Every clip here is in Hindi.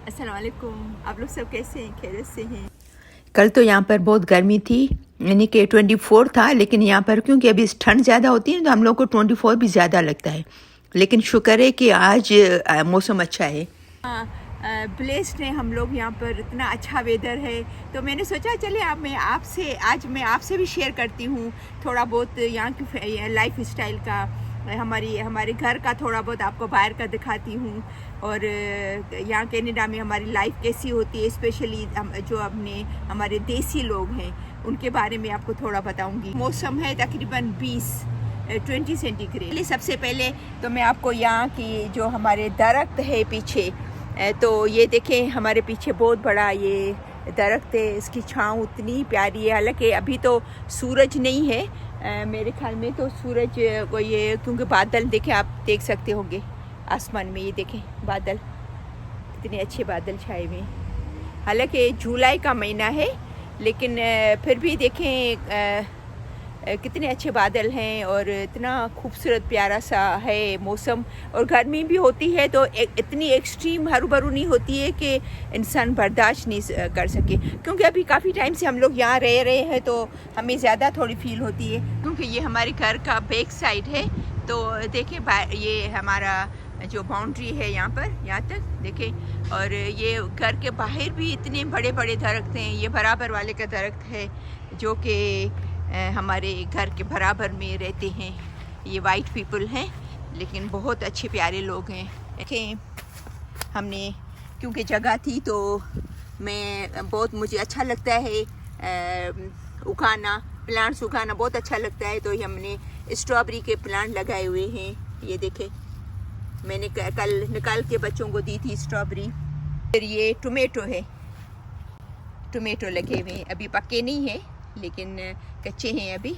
अस्सलाम वालेकुम। आप लोग सब कैसे हैं? खैरियत से हैं? कल तो यहाँ पर बहुत गर्मी थी, यानी कि 24 था, लेकिन यहाँ पर क्योंकि अभी ठंड ज़्यादा होती है तो हम लोग को 24 भी ज़्यादा लगता है। लेकिन शुक्र है कि आज मौसम अच्छा है। हाँ, ब्लेस्ड हैं हम लोग। यहाँ पर इतना अच्छा वेदर है, तो मैंने सोचा चलिए आज मैं आपसे भी शेयर करती हूँ थोड़ा बहुत यहाँ की लाइफ स्टाइल का, हमारे घर का थोड़ा बहुत आपको बाहर का दिखाती हूँ। और यहाँ कनाडा में हमारी लाइफ कैसी होती है, स्पेशली जो हमारे देसी लोग हैं उनके बारे में आपको थोड़ा बताऊँगी। मौसम है तकरीबन 20 सेंटीग्रेड। सबसे पहले तो मैं आपको यहाँ की जो हमारे दरख्त है पीछे, तो ये देखें हमारे पीछे बहुत बड़ा ये दरख्त है, इसकी छाँव उतनी प्यारी है। हालांकि अभी तो सूरज नहीं है, मेरे ख्याल में तो सूरज को ये, क्योंकि बादल देखें, आप देख सकते होंगे आसमान में, ये देखें बादल, इतने अच्छे बादल छाए हुए हैं। हालांकि जुलाई का महीना है, लेकिन फिर भी देखें कितने अच्छे बादल हैं और इतना खूबसूरत प्यारा सा है मौसम। और गर्मी भी होती है तो इतनी एक्सट्रीम हरू भरू नहीं होती है कि इंसान बर्दाश्त नहीं कर सके, क्योंकि अभी काफ़ी टाइम से हम लोग यहाँ रह रहे हैं तो हमें ज़्यादा थोड़ी फील होती है। क्योंकि ये हमारे घर का बैक साइड है, तो देखें ये हमारा जो बाउंड्री है यहाँ तक देखें। और ये घर के बाहर भी इतने बड़े बड़े दरख्त हैं। ये बराबर वाले का दरख्त है जो कि हमारे घर के बराबर में रहते हैं। ये वाइट पीपल हैं, लेकिन बहुत अच्छे प्यारे लोग हैं। देखें, हमने क्योंकि जगह थी तो मुझे अच्छा लगता है उगाना, प्लांट्स उगाना बहुत अच्छा लगता है। तो हमने स्ट्रॉबेरी के प्लांट लगाए हुए हैं। ये देखें, मैंने कल निकाल के बच्चों को दी थी स्ट्रॉबेरी। फिर ये टोमेटो है, टोमेटो लगे हुए हैं, अभी पके नहीं हैं लेकिन कच्चे हैं अभी।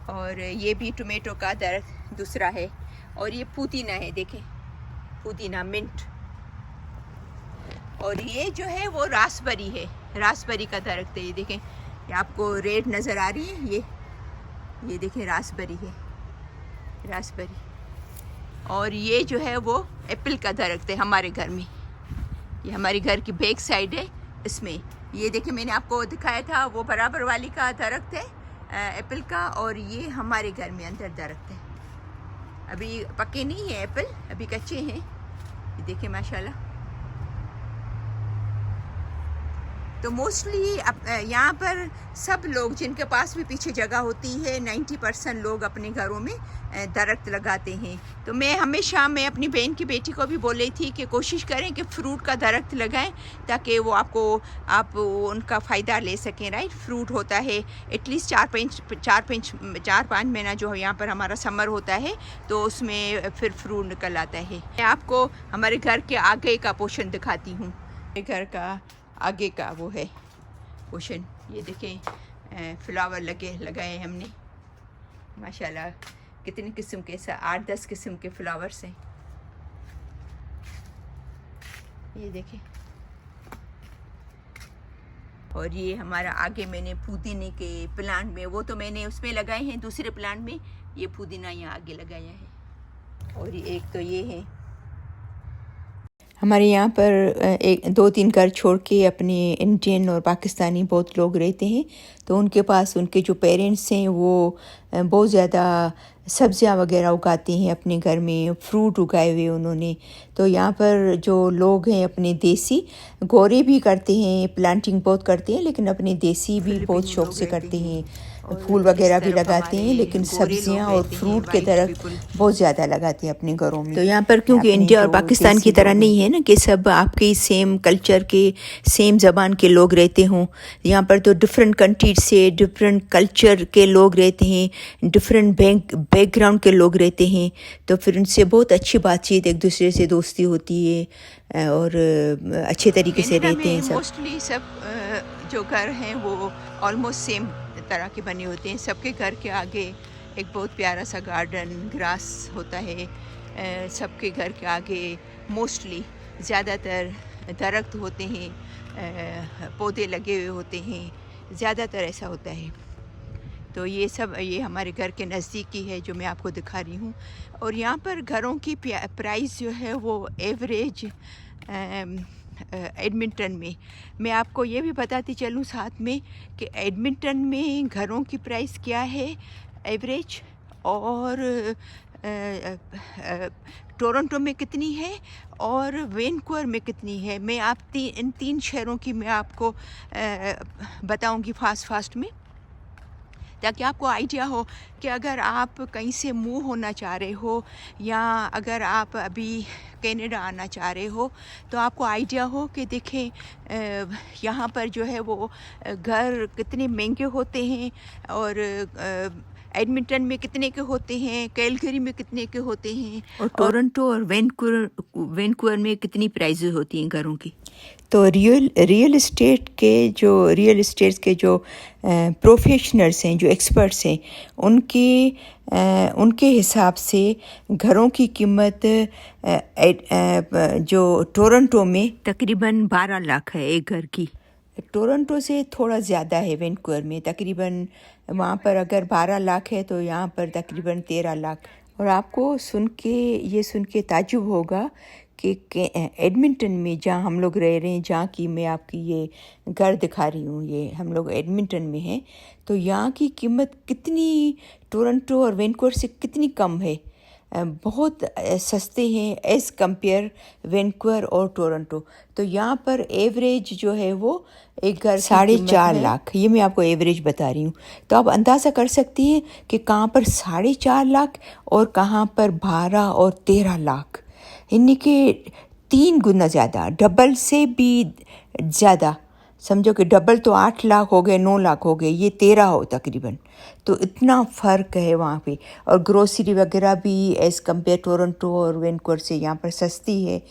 और ये भी टोमेटो का दरख्त दूसरा है। और ये पुदीना है, देखें पुदीना, मिंट। और ये जो है वो रासबेरी है, रासबेरी का दरख्त है। ये देखें, ये आपको रेड नज़र आ रही है, ये देखें रासबेरी है, रासबेरी। और ये जो है वो एप्पल का दरख्त है हमारे घर में। ये हमारे घर की बैक साइड है, इसमें ये देखिए मैंने आपको दिखाया था वो बराबर वाली का दरख्त है एप्पल का। और ये हमारे घर में अंदर दरख्त है, अभी पके नहीं है एप्पल, अभी कच्चे हैं। ये देखिए माशाल्लाह। तो मोस्टली यहाँ पर सब लोग जिनके पास भी पीछे जगह होती है, 90% लोग अपने घरों में दरख्त लगाते हैं। तो मैं अपनी बहन की बेटी को भी बोल रही थी कि कोशिश करें कि फ्रूट का दरख्त लगाएं, ताकि वो आप उनका फ़ायदा ले सकें। राइट, फ्रूट होता है एटलीस्ट 4-5 महीना जो यहाँ पर हमारा समर होता है, तो उसमें फिर फ्रूट निकल आता है। मैं आपको हमारे घर के आगे का पोर्शन दिखाती हूँ। घर का आगे का वो है पोर्शन, ये देखें फ्लावर लगाए हमने माशाल्लाह। कितने किस्म के, 8-10 किस्म के फ्लावर्स हैं, ये देखें। और ये हमारा आगे मैंने पुदीने के प्लांट में, वो तो मैंने उसमें लगाए हैं दूसरे प्लांट में, ये पुदीना यहाँ आगे लगाया है। और एक तो ये है हमारे यहाँ पर 2-3 घर छोड़ के अपने इंडियन और पाकिस्तानी बहुत लोग रहते हैं। तो उनके पास उनके जो पेरेंट्स हैं वो बहुत ज़्यादा सब्जियां वगैरह उगाते हैं अपने घर में, फ्रूट उगाए हुए उन्होंने। तो यहाँ पर जो लोग हैं अपने देसी, गोरे भी करते हैं, प्लांटिंग बहुत करते हैं, लेकिन अपने देसी भी बहुत शौक से करते हैं। फूल वगैरह भी लगाते हैं, लेकिन सब्जियां और फ्रूट के दरख्त बहुत ज़्यादा लगाते हैं अपने घरों में। तो यहाँ पर क्योंकि इंडिया और पाकिस्तान की तरह नहीं है ना कि सब आपके सेम कल्चर के, सेम ज़बान के लोग रहते हों। यहाँ पर तो डिफरेंट कंट्रीज से डिफरेंट कल्चर के लोग रहते हैं, डिफरेंट बैकग्राउंड के लोग रहते हैं। तो फिर उनसे बहुत अच्छी बातचीत, एक दूसरे से दोस्ती होती है और अच्छे तरीके से रहते हैं सब। मोस्टली सब जो घर हैं वो ऑलमोस्ट सेम तरह के बने होते हैं। सबके घर के आगे एक बहुत प्यारा सा गार्डन, ग्रास होता है। सबके घर के आगे मोस्टली ज़्यादातर दरख्त होते हैं, पौधे लगे हुए होते हैं, ज़्यादातर ऐसा होता है। तो ये हमारे घर के नज़दीकी है जो मैं आपको दिखा रही हूँ। और यहाँ पर घरों की प्राइस जो है वो एवरेज एडमिंटन में। मैं आपको ये भी बताती चलूँ साथ में कि एडमिंटन में घरों की प्राइस क्या है एवरेज, और टोरंटो में कितनी है और वैंकूवर में कितनी है। मैं इन 3 शहरों की मैं आपको बताऊंगी फास्ट में, ताकि आपको आइडिया हो कि अगर आप कहीं से मूव होना चाह रहे हो या अगर आप अभी कनाडा आना चाह रहे हो तो आपको आइडिया हो कि देखें यहाँ पर जो है वो घर कितने महंगे होते हैं और एडमिंटन में कितने के होते हैं, कैलगरी में कितने के होते हैं, और टोरंटो और वैंकूवर में कितनी प्राइसेस होती हैं घरों की। तो रियल एस्टेट के जो प्रोफेशनल्स हैं, जो एक्सपर्ट्स हैं, उनके हिसाब से घरों की कीमत जो टोरंटो में तकरीबन 12 लाख है एक घर की। टोरंटो से थोड़ा ज़्यादा है वैंकूवर में, तकरीबन वहाँ पर अगर 12 लाख है तो यहाँ पर तकरीबन 13 लाख। और आपको सुन के ताज्जुब होगा कि एडमिंटन में जहाँ हम लोग रह रहे हैं, जहाँ की मैं आपकी ये घर दिखा रही हूँ, ये हम लोग एडमिंटन में हैं, तो यहाँ की कीमत कितनी टोरंटो और वैंकूवर से कितनी कम है, बहुत सस्ते हैं एज़ कंपेयर वैंकूवर और टोरंटो। तो यहाँ पर एवरेज जो है वो एक घर 4.5 लाख, ये मैं आपको एवरेज बता रही हूँ। तो आप अंदाज़ा कर सकती हैं कि कहाँ पर 4.5 लाख और कहाँ पर 12 और 13 लाख, यानी कि 3 गुना ज़्यादा, डबल से भी ज़्यादा। समझो कि डबल तो 8 लाख हो गए, 9 लाख हो गए, ये 13 हो तकरीबन। तो इतना फ़र्क है वहाँ पे। और ग्रोसरी वगैरह भी एज़ कम्पेयर टोरंटो और वैंकूवर से यहाँ पर सस्ती है।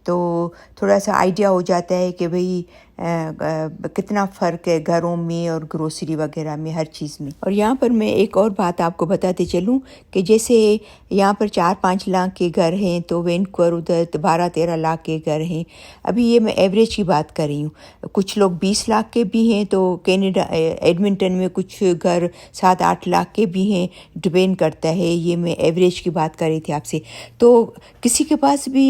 तो थोड़ा सा आइडिया हो जाता है कि भाई कितना फ़र्क है घरों में और ग्रोसरी वगैरह में, हर चीज़ में। और यहाँ पर मैं एक और बात आपको बताते चलूँ कि जैसे यहाँ पर 4-5 लाख के घर हैं तो वैंकूवर उधर 12-13 लाख के घर हैं। अभी ये मैं एवरेज की बात कर रही हूँ। कुछ लोग 20 लाख के भी हैं, तो कनाडा एडमिंटन में कुछ घर 7-8 लाख के भी हैं, डिपेंड करता है। ये मैं एवरेज की बात कर रही थी आपसे। तो किसी के पास भी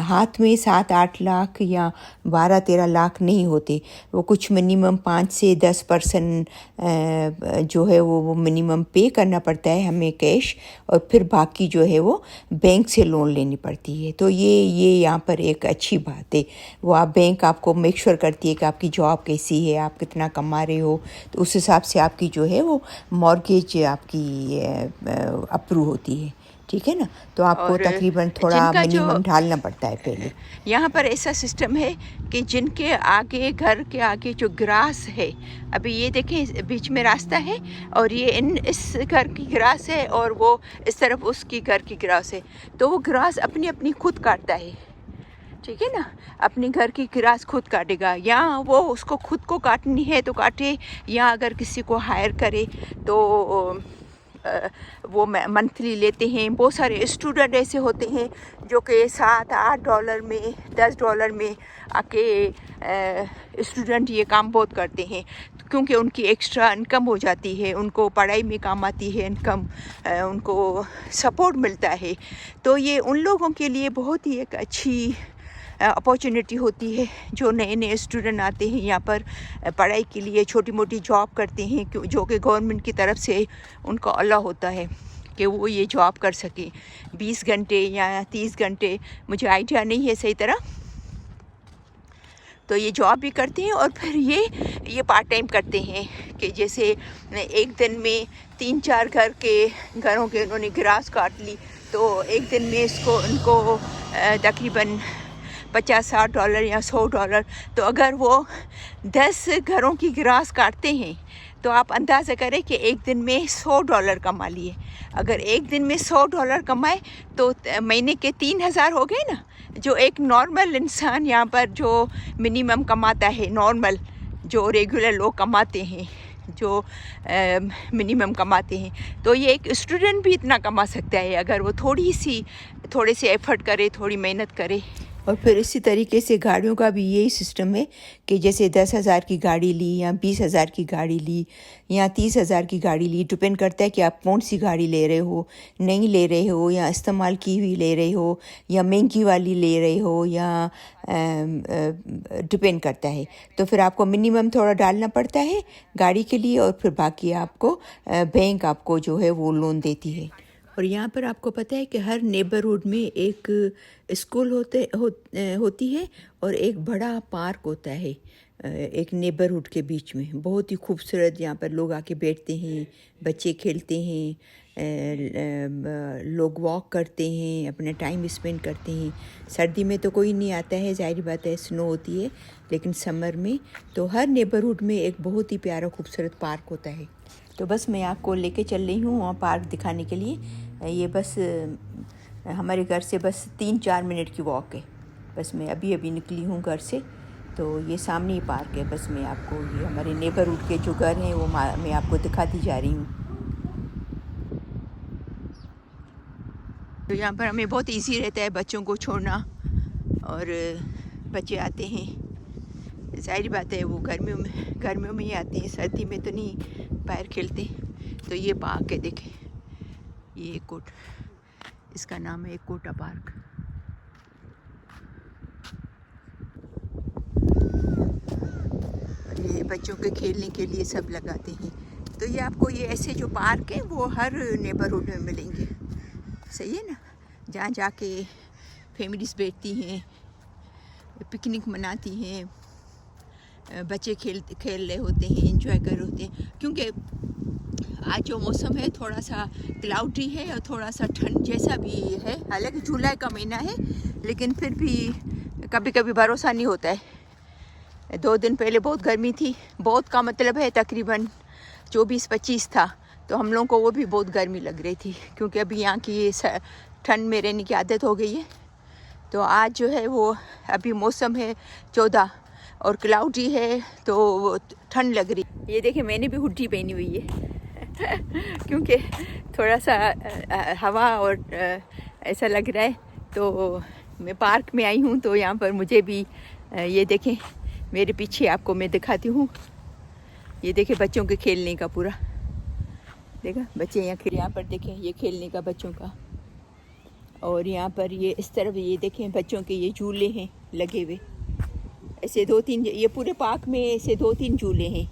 हाथ में 7-8 लाख या 12-13 लाख नहीं होते। वो कुछ मिनिमम 5 से 10% जो है वो मिनिमम पे करना पड़ता है हमें कैश, और फिर बाकी जो है वो बैंक से लोन लेनी पड़ती है। तो ये यहाँ पर एक अच्छी बात है। वो आप बैंक आपको मेक श्योर करती है कि आपकी जॉब कैसी है, आप कितना कमा रहे हो, तो उस हिसाब से आपकी जो है वो मॉर्गेज आपकी अप्रूव होती है। ठीक है ना। तो आपको तकरीबन थोड़ा मिनिमम ढालना पड़ता है पहले। यहाँ पर ऐसा सिस्टम है कि जिनके आगे, घर के आगे जो ग्रास है, अभी ये देखें बीच में रास्ता है और ये इस घर की ग्रास है और वो इस तरफ उसकी घर की ग्रास है, तो वो ग्रास अपनी अपनी खुद काटता है। ठीक है ना, अपनी घर की ग्रास खुद काटेगा, या वो उसको खुद को काटनी है तो काटे, या अगर किसी को हायर करे तो वो मंथली लेते हैं। बहुत सारे स्टूडेंट ऐसे होते हैं जो कि $7-8 में, $10 में आके स्टूडेंट ये काम बहुत करते हैं, क्योंकि उनकी एक्स्ट्रा इनकम हो जाती है, उनको पढ़ाई में काम आती है इनकम, उनको सपोर्ट मिलता है। तो ये उन लोगों के लिए बहुत ही एक अच्छी अपॉर्चुनिटी होती है जो नए नए स्टूडेंट आते हैं यहाँ पर पढ़ाई के लिए, छोटी मोटी जॉब करते हैं, जो कि गवर्नमेंट की तरफ से उनको अलाउ होता है कि वो ये जॉब कर सकें 20 घंटे या 30 घंटे, मुझे आइडिया नहीं है सही तरह। तो ये जॉब भी करते हैं और फिर ये पार्ट टाइम करते हैं कि जैसे एक दिन में 3-4 घरों के उन्होंने ग्रास काट ली, तो एक दिन में उनको तकरीबन $50-60 या $100। तो अगर वो 10 घरों की ग्रास काटते हैं तो आप अंदाज़ा करें कि एक दिन में $100 कमा लिए। अगर एक दिन में $100 कमाए तो महीने के 3,000 हो गए ना, जो एक नॉर्मल इंसान यहाँ पर जो मिनिमम कमाता है, नॉर्मल जो रेगुलर लोग कमाते हैं, जो मिनिमम कमाते हैं, तो ये एक स्टूडेंट भी इतना कमा सकता है अगर वो थोड़े से एफर्ट करे, थोड़ी मेहनत करे। और फिर इसी तरीके से गाड़ियों का भी यही सिस्टम है कि जैसे 10,000 की गाड़ी ली या 20,000 की गाड़ी ली या 30,000 की गाड़ी ली, डिपेंड करता है कि आप कौन सी गाड़ी ले रहे हो, नहीं ले रहे हो या इस्तेमाल की हुई ले रहे हो या महंगी वाली ले रहे हो, या डिपेंड करता है। तो फिर आपको मिनिमम थोड़ा डालना पड़ता है गाड़ी के लिए, और फिर बाकी आपको बैंक आपको जो है वो लोन देती है। और यहाँ पर आपको पता है कि हर नेबरहुड में एक स्कूल होती है और एक बड़ा पार्क होता है एक नेबरहुड के बीच में, बहुत ही खूबसूरत। यहाँ पर लोग आके बैठते हैं, बच्चे खेलते हैं, लोग वॉक करते हैं, अपना टाइम स्पेंड करते हैं। सर्दी में तो कोई नहीं आता है, जाहिर बात है, स्नो होती है, लेकिन समर में तो हर नेबरहुड में एक बहुत ही प्यारा खूबसूरत पार्क होता है। तो बस मैं आपको लेके चल रही हूँ वहाँ पार्क दिखाने के लिए। ये बस हमारे घर से बस 3-4 मिनट की वॉक है। बस मैं अभी निकली हूँ घर से, तो ये सामने ही पार्क है। बस मैं आपको ये हमारे नेबरहुड के जो घर हैं वो मैं आपको दिखाती जा रही हूँ। तो यहाँ पर हमें बहुत इजी रहता है बच्चों को छोड़ना, और बच्चे आते हैं, जाहिर बात है वो गर्मियों में ही आते हैं, सर्दी में तो नहीं बाहर खेलते। तो ये पार्क है, देखें, ये इसका नाम है कोटा पार्क। और ये बच्चों के खेलने के लिए सब लगाते हैं। तो ये आपको ये ऐसे जो पार्क है वो हर नेबरहुड में मिलेंगे, सही है ना, जहाँ जाके फैमिलीज बैठती हैं, पिकनिक मनाती हैं, बच्चे खेल रहे होते हैं, एंजॉय कर रहे होते हैं। क्योंकि आज जो मौसम है थोड़ा सा क्लाउडी है और थोड़ा सा ठंड जैसा भी है। हालांकि जुलाई का महीना है, लेकिन फिर भी कभी कभी भरोसा नहीं होता है। 2 दिन पहले बहुत गर्मी थी, बहुत का मतलब है तकरीबन 24-25 था, तो हम लोगों को वो भी बहुत गर्मी लग रही थी, क्योंकि अभी यहाँ की ठंड में रहने की आदत हो गई है। तो आज जो है वो अभी मौसम है 14 और क्लाउडी है, तो ठंड लग रही। ये देखिए, मैंने भी हुड्डी पहनी हुई है क्योंकि थोड़ा सा हवा और ऐसा लग रहा है। तो मैं पार्क में आई हूँ, तो यहाँ पर मुझे भी ये देखें, मेरे पीछे आपको मैं दिखाती हूँ। ये देखें बच्चों के खेलने का पूरा, देखा बच्चे यहाँ पर देखें, ये खेलने का बच्चों का। और यहाँ पर ये इस तरफ ये देखें बच्चों के ये झूले हैं लगे हुए, ऐसे 2-3, ये पूरे पार्क में ऐसे 2-3 झूले हैं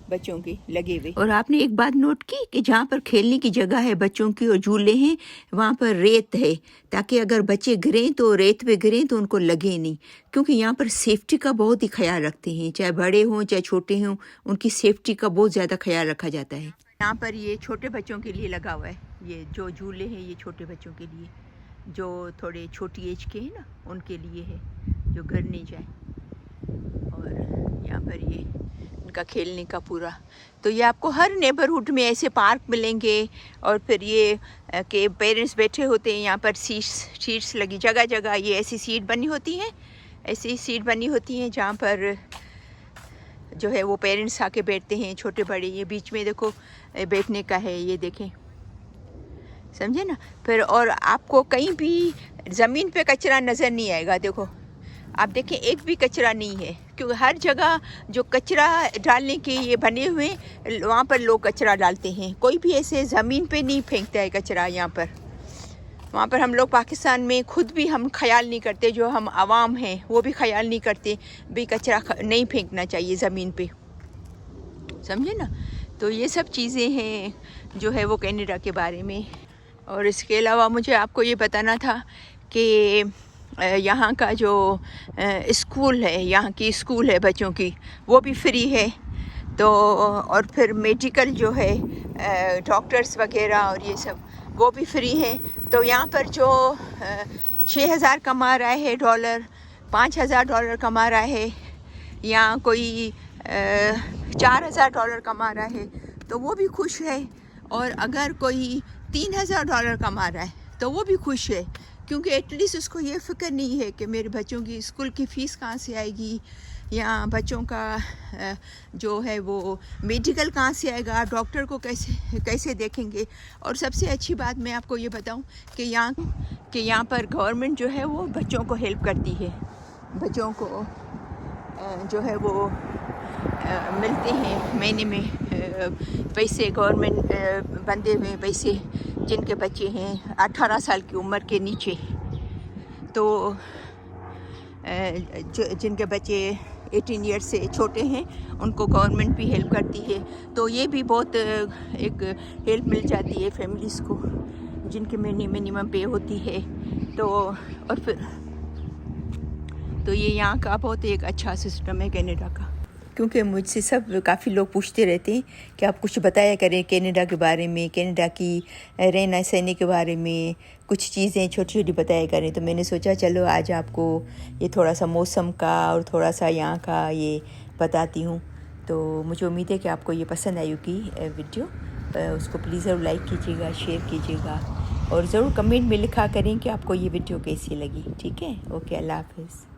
बच्चों के लगे हुए। और आपने एक बात नोट की कि जहाँ पर खेलने की जगह है बच्चों की और झूले हैं, वहाँ पर रेत है, ताकि अगर बच्चे गिरें तो रेत पे गिरें तो उनको लगे नहीं, क्योंकि यहाँ पर सेफ्टी का बहुत ही ख्याल रखते हैं, चाहे बड़े हों चाहे छोटे हों, उनकी सेफ्टी का बहुत ज़्यादा ख्याल रखा जाता है। यहाँ पर ये छोटे बच्चों के लिए लगा हुआ है, ये जो झूले हैं ये छोटे बच्चों के लिए, जो थोड़े छोटी एज के हैं ना, उनके लिए है, जो गिर नहीं जाए। और यहाँ पर ये इनका खेलने का पूरा। तो ये आपको हर नेबरहुड में ऐसे पार्क मिलेंगे। और फिर ये के पेरेंट्स बैठे होते हैं यहाँ पर, सीट्स लगी जगह जगह, ये ऐसी सीट बनी होती हैं, ऐसी सीट बनी होती हैं जहाँ पर जो है वो पेरेंट्स आके बैठते हैं, छोटे बड़े। ये बीच में देखो बैठने का है, ये देखें, समझे ना। फिर और आपको कहीं भी ज़मीन पे कचरा नज़र नहीं आएगा। देखो आप देखें, एक भी कचरा नहीं है, क्योंकि हर जगह जो कचरा डालने के ये बने हुए, वहाँ पर लोग कचरा डालते हैं। कोई भी ऐसे ज़मीन पे नहीं फेंकता है कचरा यहाँ पर। वहाँ पर हम लोग पाकिस्तान में खुद भी हम ख्याल नहीं करते, जो हम आवाम हैं वो भी ख्याल नहीं करते भी कचरा नहीं फेंकना चाहिए ज़मीन पे, समझे ना। तो ये सब चीज़ें हैं जो है वो कनाडा के बारे में। और इसके अलावा मुझे आपको ये बताना था कि यहाँ का जो स्कूल है, यहाँ की स्कूल है बच्चों की, वो भी फ्री है। तो और फिर मेडिकल जो है, डॉक्टर्स वगैरह और ये सब, वो भी फ्री है। तो यहाँ पर जो 6,000 कमा रहा है डॉलर, $5,000 कमा रहा है, या कोई $4,000 कमा रहा है, तो वो भी खुश है। और अगर कोई $3,000 कमा रहा है तो वो भी खुश है, क्योंकि एटलीस्ट उसको ये फ़िक्र नहीं है कि मेरे बच्चों की स्कूल की फ़ीस कहाँ से आएगी, या बच्चों का जो है वो मेडिकल कहाँ से आएगा, डॉक्टर को कैसे देखेंगे। और सबसे अच्छी बात मैं आपको ये बताऊं कि यहाँ पर गवर्नमेंट जो है वो बच्चों को हेल्प करती है। बच्चों को जो है वो मिलते हैं महीने में पैसे, गवर्नमेंट बंधे हुए पैसे, जिनके बच्चे हैं 18 साल की उम्र के नीचे, तो जिनके बच्चे 18 ईयर्स से छोटे हैं उनको गवर्नमेंट भी हेल्प करती है। तो ये भी बहुत एक हेल्प मिल जाती है फैमिलीज़ को जिनकी मिनिमम पे होती है। तो और फिर तो ये यहाँ का बहुत एक अच्छा सिस्टम है कनाडा का। क्योंकि मुझसे सब काफ़ी लोग पूछते रहते हैं कि आप कुछ बताया करें कनाडा के बारे में, कनाडा की रहना सहने के बारे में, कुछ चीज़ें छोटी छोटी बताया करें। तो मैंने सोचा चलो आज आपको ये थोड़ा सा मौसम का और थोड़ा सा यहाँ का ये बताती हूँ। तो मुझे उम्मीद है कि आपको ये पसंद आई होगी वीडियो। उसको प्लीज़ ज़रूर लाइक कीजिएगा, शेयर कीजिएगा और ज़रूर कमेंट में लिखा करें कि आपको ये वीडियो कैसी लगी। ठीक है, ओके, अल्लाह हाफ़िज़।